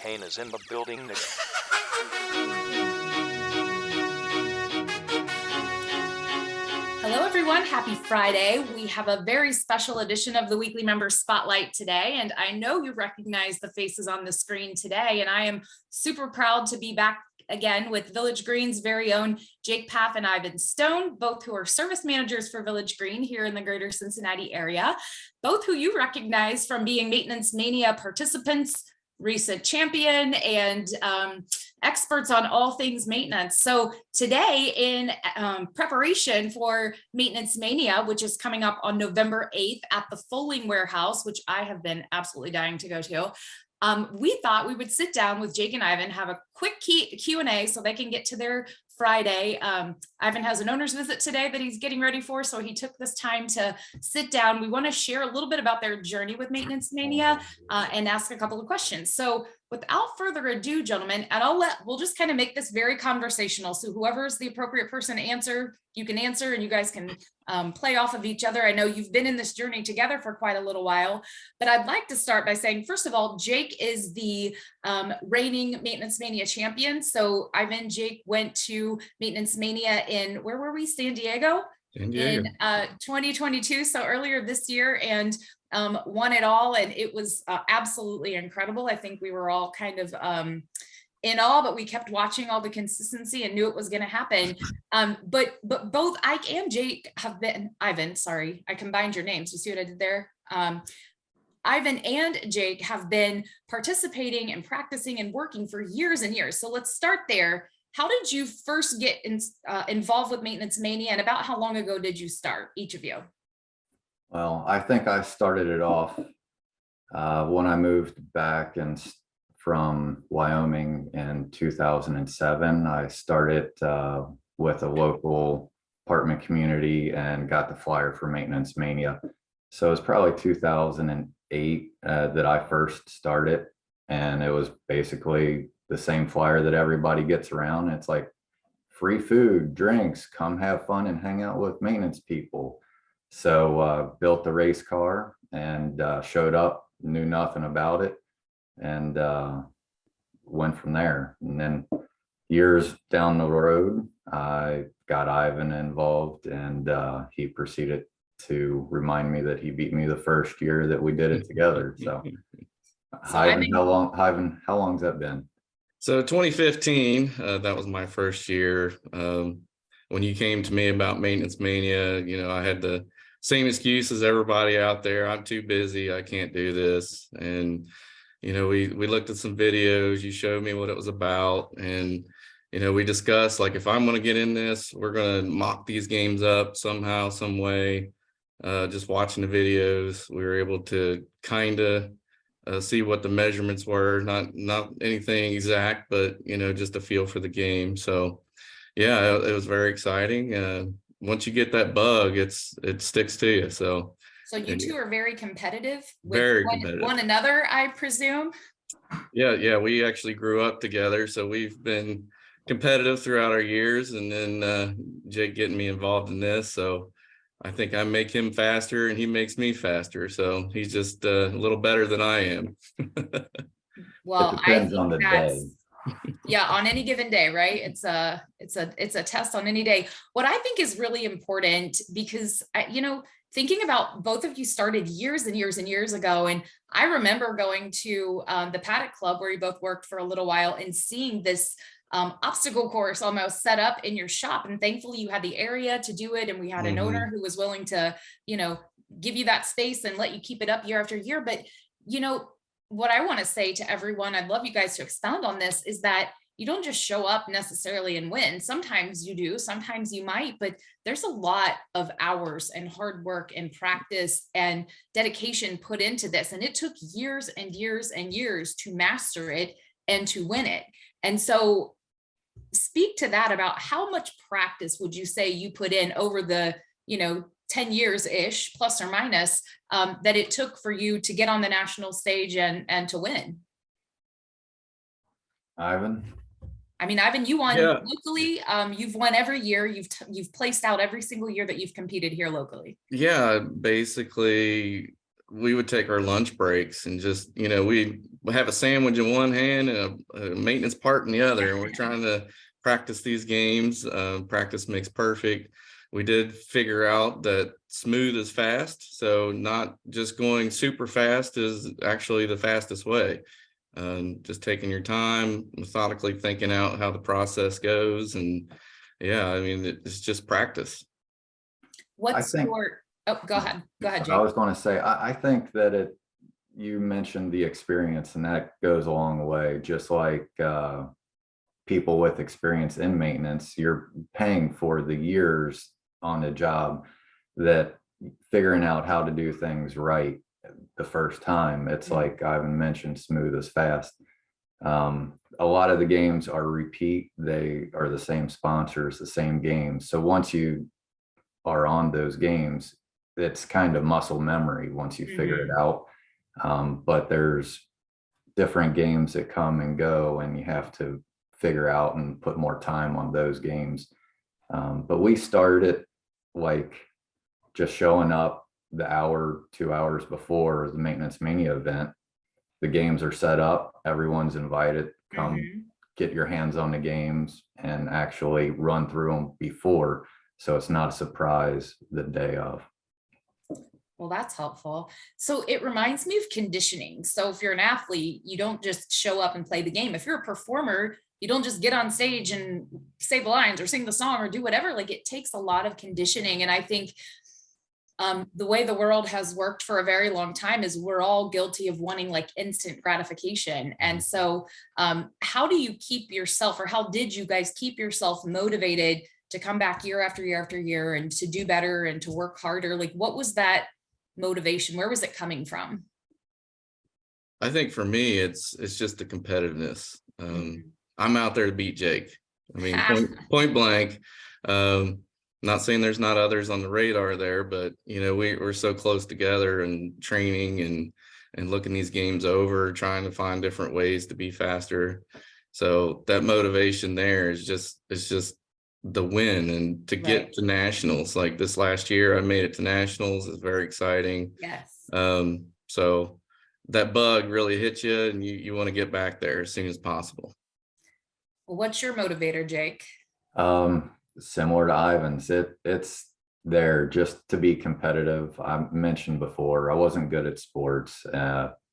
Kane is in the building. Hello, everyone. Happy Friday. We have a very special edition of the Weekly Member Spotlight today, and I know you recognize the faces on the screen today, and I am super proud to be back again with Village Green's very own Jake Paff and Ivan Stone, both who are service managers for Village Green here in the greater Cincinnati area, both who you recognize from being Maintenance Mania participants, recent champion, and experts on all things maintenance. So today, in preparation for Maintenance Mania, which is coming up on November 8th at the Foaling Warehouse, which I have been absolutely dying to go to, we thought we would sit down with Jake and Ivan, have a quick Q&A so they can get to their Friday. Ivan has an owner's visit today that he's getting ready for, so he took this time to sit down. We want to share a little bit about their journey with Maintenance Mania and ask a couple of questions. So without further ado, gentlemen, and we'll just kind of make this very conversational. So whoever is the appropriate person to answer, you can answer, and you guys can play off of each other. I know you've been in this journey together for quite a little while, but I'd like to start by saying, first of all, Jake is the reigning Maintenance Mania champion. So Ivan, Jake went to Maintenance Mania in, where were we? San Diego? In 2022, so earlier this year, and won it all, and it was absolutely incredible. I think we were all kind of in awe, but we kept watching all the consistency and knew it was going to happen. But both Ike and Jake have been, Ivan, sorry, I combined your names. You see what I did there? Ivan and Jake have been participating and practicing and working for years and years. So let's start there. How did you first get involved with Maintenance Mania, and about how long ago did you start, each of you? Well, I think I started it off when I moved back from Wyoming in 2007. I started with a local apartment community and got the flyer for Maintenance Mania. So it was probably 2008 that I first started, and it was basically the same flyer that everybody gets around. It's like free food, drinks, come have fun and hang out with maintenance people. So built the race car and showed up, knew nothing about it, and went from there. And then years down the road, I got Ivan involved, and he proceeded to remind me that he beat me the first year that we did it together. So, Ivan, how long's that been? So 2015, that was my first year. When you came to me about Maintenance Mania, you know, I had the same excuse as everybody out there. I'm too busy. I can't do this. And, you know, we looked at some videos. You showed me what it was about. And, you know, we discussed, like, if I'm going to get in this, we're going to mock these games up somehow, some way. Just watching the videos, we were able to kind of see what the measurements were, not anything exact, but, you know, just a feel for the game. So yeah, it was very exciting. Once you get that bug, it sticks to you. So you two are very competitive with one another, I presume. Yeah, we actually grew up together, so we've been competitive throughout our years, and then Jake getting me involved in this, so I think I make him faster and he makes me faster. So he's just a little better than I am. Well, I think on the day. Yeah, on any given day, right? It's a test on any day. What I think is really important, because you know, thinking about both of you started years and years and years ago, and I remember going to the Paddock Club where you both worked for a little while and seeing this obstacle course almost set up in your shop, and thankfully you had the area to do it, and we had an owner who was willing to, you know, give you that space and let you keep it up year after year. But you know what I want to say to everyone, I'd love you guys to expound on this, is that you don't just show up necessarily and win. Sometimes you do, sometimes you might, but there's a lot of hours and hard work and practice and dedication put into this, and it took years and years and years to master it and to win it. And so speak to that, about how much practice would you say you put in over the, you know, 10 years ish, plus or minus, that it took for you to get on the national stage and to win? Ivan? I mean, Ivan, you won locally. You've won every year. You've placed out every single year that you've competed here locally. Yeah, basically we would take our lunch breaks and just, you know, we we have a sandwich in one hand and a maintenance part in the other, and we're trying to practice these games. Practice makes perfect. We did figure out that smooth is fast, so not just going super fast is actually the fastest way. Just taking your time, methodically thinking out how the process goes, and yeah, I mean, it's just practice. What's think- your, oh, go ahead, I Jake. was going to say, I think that you mentioned the experience, and that goes a long way. Just like people with experience in maintenance, you're paying for the years on the job, that figuring out how to do things right the first time. It's like Ivan mentioned, smooth as fast. A lot of the games are repeat. They are the same sponsors, the same games. So once you are on those games, it's kind of muscle memory once you figure it out. But there's different games that come and go, and you have to figure out and put more time on those games. But we started like just showing up the hour, 2 hours before the Maintenance Mania event. The games are set up, everyone's invited, come get your hands on the games and actually run through them before, so it's not a surprise the day of. Well, that's helpful. So it reminds me of conditioning. So if you're an athlete, you don't just show up and play the game. If you're a performer, you don't just get on stage and say the lines or sing the song or do whatever. Like, it takes a lot of conditioning. And I think the way the world has worked for a very long time is we're all guilty of wanting like instant gratification. And so how do you keep yourself, or how did you guys keep yourself motivated to come back year after year after year and to do better and to work harder? Like, what was that motivation? Where was it coming from? I think for me, it's just the competitiveness. I'm out there to beat Jake. I mean, point blank. Not saying there's not others on the radar there, but you know, we're so close together and training and looking these games over, trying to find different ways to be faster. So that motivation there is just the win, and to get to nationals. Like this last year, I made it to nationals. It's very exciting. Yes. So that bug really hits you, and you want to get back there as soon as possible. Well, what's your motivator, Jake? Similar to Ivan's, it's there just to be competitive. I mentioned before, I wasn't good at sports.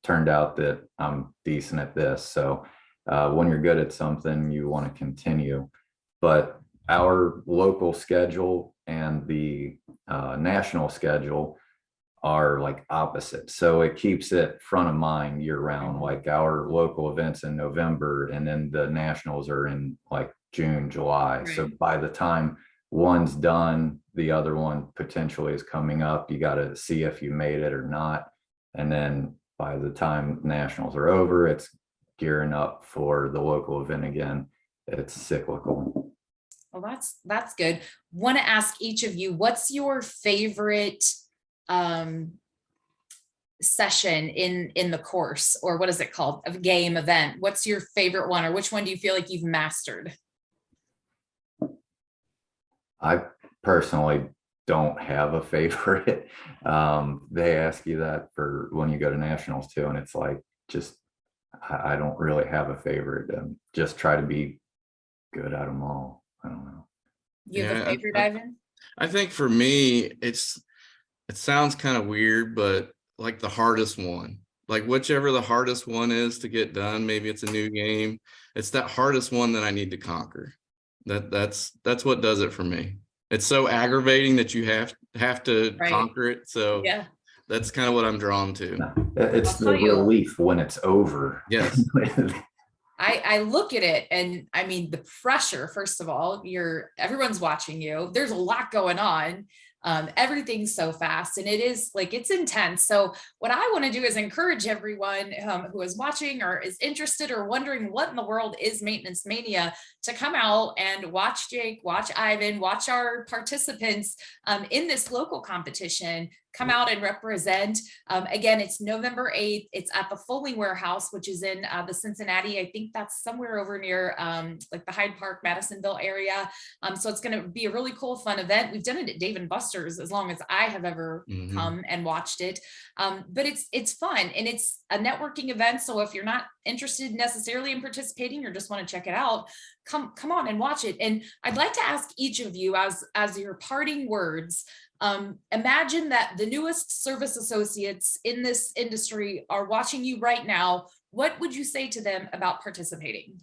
Turned out that I'm decent at this. So when you're good at something, you want to continue. But our local schedule and the national schedule are like opposite. So it keeps it front of mind year round. Like our local events in November, and then the nationals are in like June, July. So by the time one's done, the other one potentially is coming up. You got to see if you made it or not. And then by the time nationals are over, it's gearing up for the local event again. It's cyclical. Well, that's good. Want to ask each of you, what's your favorite session in the course, or what is it called, a game event? What's your favorite one, or which one do you feel like you've mastered? I personally don't have a favorite. They ask you that for when you go to nationals too, and it's like, just I don't really have a favorite. Just try to be good at them all. I don't know. You have a favorite, Ivan? I think for me, it sounds kind of weird, but like the hardest one, like whichever the hardest one is to get done, maybe it's a new game. It's that hardest one that I need to conquer. That's what does it for me. It's so aggravating that you have to conquer it. So yeah, that's kind of what I'm drawn to. It's the relief when it's over. Yes. I look at it, and I mean, the pressure, first of all, everyone's watching you. There's a lot going on. Everything's so fast, and it is like, it's intense. So what I want to do is encourage everyone who is watching or is interested or wondering what in the world is Maintenance Mania, to come out and watch Jake, watch Ivan, watch our participants in this local competition come out and represent. Again, it's November 8th. It's at the Foley Warehouse, which is in the Cincinnati. I think that's somewhere over near like the Hyde Park, Madisonville area. So it's going to be a really cool, fun event. We've done it at Dave & Buster's as long as I have ever come and watched it. But it's fun and it's a networking event. So if you're not interested necessarily in participating or just want to check it out, come on and watch it. And I'd like to ask each of you as your parting words, imagine that the newest service associates in this industry are watching you right now. What would you say to them about participating?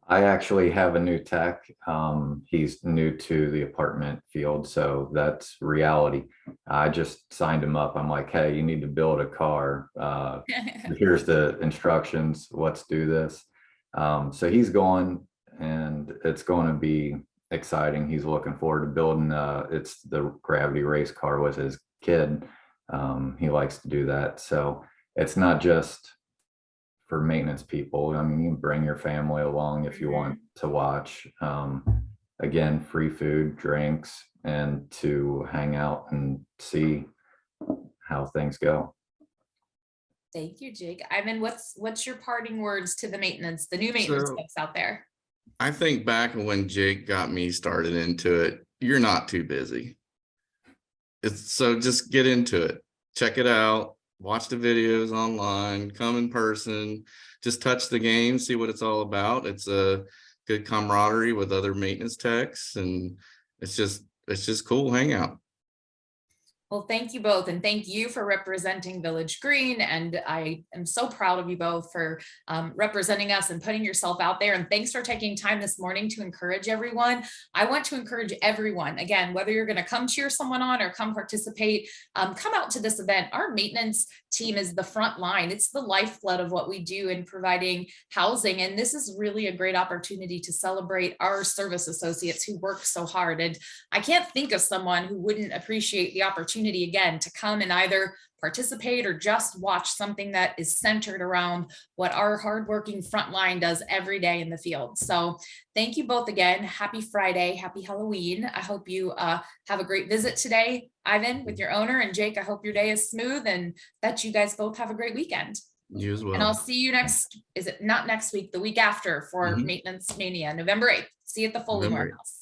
I actually have a new tech. He's new to the apartment field, so that's reality. I just signed him up. I'm like, hey, you need to build a car. Here's the instructions. Let's do this. So he's going, and it's going to be exciting. He's looking forward to building. It's the gravity race car with his kid. He likes to do that. So it's not just for maintenance people. I mean, you can bring your family along if you want to watch. Again, free food, drinks, and to hang out and see how things go. Thank you, Jake. Ivan, what's your parting words to the new maintenance folks out there? I think back when Jake got me started into it, you're not too busy. So just get into it, check it out, watch the videos online, come in person, just touch the game, see what it's all about. It's a good camaraderie with other maintenance techs, and it's just cool hangout. Well, thank you both. And thank you for representing Village Green. And I am so proud of you both for representing us and putting yourself out there. And thanks for taking time this morning to encourage everyone. I want to encourage everyone, again, whether you're going to come cheer someone on or come participate, come out to this event. Our maintenance team is the front line. It's the lifeblood of what we do in providing housing. And this is really a great opportunity to celebrate our service associates who work so hard. And I can't think of someone who wouldn't appreciate the opportunity again to come and either participate or just watch something that is centered around what our hardworking frontline does every day in the field. So thank you both again. Happy Friday, happy Halloween. I hope you have a great visit today, Ivan, with your owner, and Jake, I hope your day is smooth and that you guys both have a great weekend. You as well. And I'll see you the week after for Maintenance Mania, November 8th. See you at the Foley Warehouse.